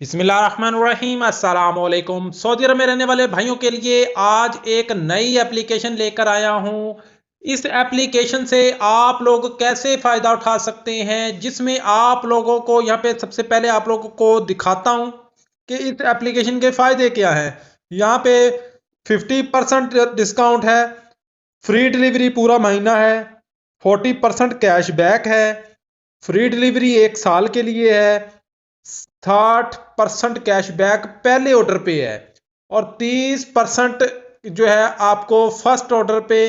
बिस्मिल्लाहिर्रहमानिर्रहीम अस्सलाम वालेकुम। सऊदी अरब में रहने वाले भाइयों के लिए आज एक नई एप्लीकेशन लेकर आया हूँ। इस एप्लीकेशन से आप लोग कैसे फ़ायदा उठा सकते हैं, जिसमें आप लोगों को यहाँ पे सबसे पहले आप लोगों को दिखाता हूँ कि इस एप्लीकेशन के फ़ायदे क्या हैं। यहाँ पे 50% डिस्काउंट है, फ्री डिलीवरी पूरा महीना है, 40% कैशबैक है, फ्री डिलीवरी 1 साल के लिए है, 60% कैशबैक पहले ऑर्डर पे है और 30% जो है आपको फर्स्ट ऑर्डर पे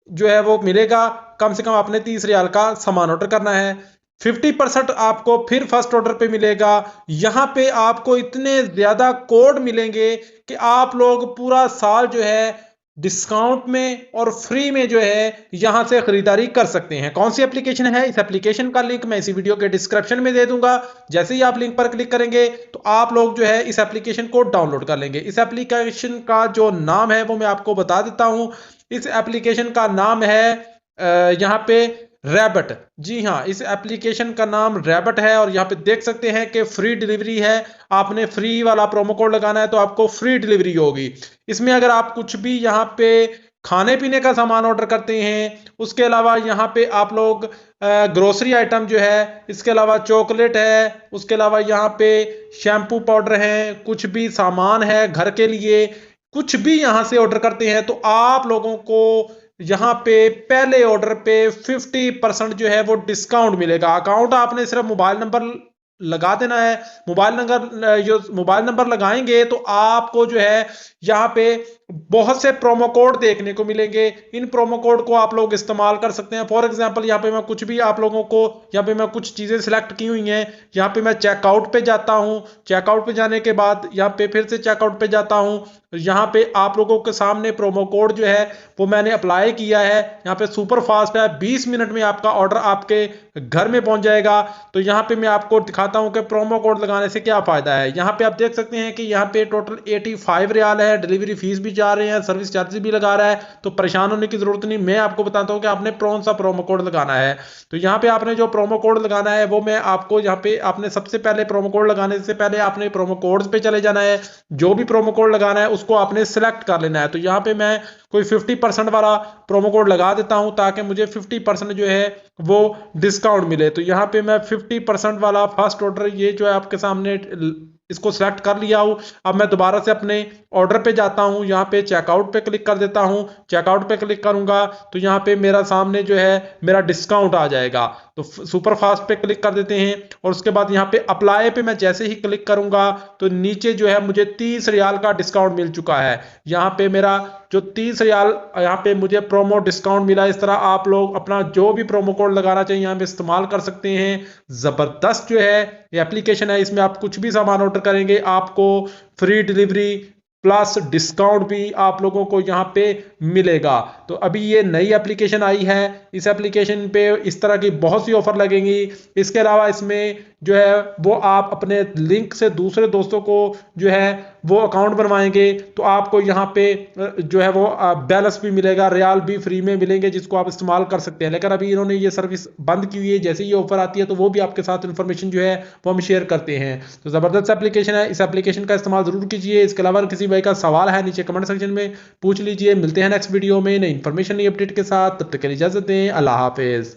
जो है वो मिलेगा। कम से कम आपने 30 रियाल का सामान ऑर्डर करना है। 50% आपको फिर फर्स्ट ऑर्डर पे मिलेगा। यहाँ पे आपको इतने ज़्यादा कोड मिलेंगे कि आप लोग पूरा साल जो है डिस्काउंट में और फ्री में जो है यहाँ से खरीदारी कर सकते हैं। कौन सी एप्लीकेशन है, इस एप्लीकेशन का लिंक मैं इसी वीडियो के डिस्क्रिप्शन में दे दूंगा। जैसे ही आप लिंक पर क्लिक करेंगे तो आप लोग जो है इस एप्लीकेशन को डाउनलोड कर लेंगे। इस एप्लीकेशन का जो नाम है वो मैं आपको बता देता हूं। इस एप्लीकेशन का नाम है यहाँ पे रैबट। जी हाँ, इस एप्लीकेशन का नाम रैबट है और यहाँ पे देख सकते हैं कि फ्री डिलीवरी है। आपने फ्री वाला प्रोमो कोड लगाना है तो आपको फ्री डिलीवरी होगी। इसमें अगर आप कुछ भी यहाँ पे खाने पीने का सामान ऑर्डर करते हैं, उसके अलावा यहाँ पे आप लोग ग्रोसरी आइटम जो है, इसके अलावा चॉकलेट है, उसके अलावा यहाँ पे शैम्पू पाउडर है, कुछ भी सामान है घर के लिए, कुछ भी यहाँ से ऑर्डर करते हैं तो आप लोगों को यहाँ पे पहले ऑर्डर पे 50% जो है वो डिस्काउंट मिलेगा। अकाउंट आपने सिर्फ मोबाइल नंबर लगा देना है। मोबाइल नंबर लगाएंगे तो आपको जो है यहाँ पे बहुत से प्रोमो कोड देखने को मिलेंगे। इन प्रोमो कोड को आप लोग इस्तेमाल कर सकते हैं। फॉर एग्जांपल यहाँ पे मैं कुछ भी आप लोगों को यहाँ पे मैं कुछ चीज़ें सिलेक्ट की हुई हैं। यहाँ पे मैं चेकआउट पे जाता हूँ। चेकआउट पे जाने के बाद यहाँ पे फिर से चेकआउट पे जाता हूँ। यहाँ पे आप लोगों के सामने प्रोमो कोड जो है वो मैंने अप्लाई किया है। यहाँ पे सुपर फास्ट है, 20 मिनट में आपका ऑर्डर आपके घर में पहुंच जाएगा। तो यहाँ पे मैं आपको दिखाता हूँ कि प्रोमो कोड लगाने से क्या फायदा है। यहाँ पे आप देख सकते हैं कि यहाँ पे टोटल 85 रियाल है, डिलीवरी फीस भी जा रहे हैं, सर्विस चार्जेस भी लगा रहा है। तो परेशान होने की जरूरत नहीं, मैं आपको बताता हूँ कि आपने कौन सा प्रोमो कोड लगाना है। तो यहाँ पे आपने जो प्रोमो कोड लगाना है वो मैं आपको यहाँ पे आपने सबसे पहले प्रोमो कोड लगाने से पहले आपने प्रोमो कोड्स पे चले जाना है। जो भी प्रोमो कोड लगाना है उसको आपने सिलेक्ट कर लेना है। तो यहाँ पे मैं कोई 50% वाला प्रोमो कोड लगा देता हूं ताकि मुझे 50% जो है वो डिस्काउंट मिले। तो यहाँ पे मैं 50% वाला फर्स्ट ऑर्डर ये जो है आपके सामने इसको सिलेक्ट कर लिया हूं। अब मैं दोबारा से अपने ऑर्डर पे जाता हूं, यहाँ पे चेकआउट पे क्लिक कर देता हूं। चेकआउट पे क्लिक करूंगा तो यहाँ पे मेरा सामने जो है मेरा डिस्काउंट आ जाएगा। तो सुपर फास्ट पे क्लिक कर देते हैं और उसके बाद यहाँ पे अप्लाई पे मैं जैसे ही क्लिक करूंगा तो नीचे जो है मुझे 30 रियाल का डिस्काउंट मिल चुका है। यहाँ पे मेरा जो 30 रियाल यहाँ पे मुझे प्रोमो डिस्काउंट मिला। इस तरह आप लोग अपना जो भी प्रोमो कोड लगाना चाहिए यहाँ पे इस्तेमाल कर सकते हैं। ज़बरदस्त जो है ये एप्लीकेशन है, इसमें आप कुछ भी सामान ऑर्डर करेंगे आपको फ्री डिलीवरी प्लस डिस्काउंट भी आप लोगों को यहाँ पे मिलेगा। तो अभी ये नई एप्लीकेशन आई है, इस एप्लीकेशन पे इस तरह की बहुत सी ऑफर लगेंगी। इसके अलावा इसमें जो है वो आप अपने लिंक से दूसरे दोस्तों को जो है वो अकाउंट बनवाएंगे तो आपको यहाँ पे जो है वो बैलेंस भी मिलेगा, रियाल भी फ्री में मिलेंगे जिसको आप इस्तेमाल कर सकते हैं। लेकिन अभी इन्होंने ये सर्विस बंद की हुई है, जैसे ये ऑफर आती है तो वो भी आपके साथ इन्फॉर्मेशन जो है वो हम शेयर करते हैं। तो ज़बरदस्त एप्लीकेशन है, इस एप्लीकेशन का इस्तेमाल जरूर कीजिए। इसके अलावा किसी भाई का सवाल है नीचे कमेंट सेक्शन में पूछ लीजिए। मिलते हैं नेक्स्ट वीडियो में नई इन्फॉर्मेशन नई अपडेट के साथ, तब तक के लिए इजाजत दें। अल्लाह हाफिज।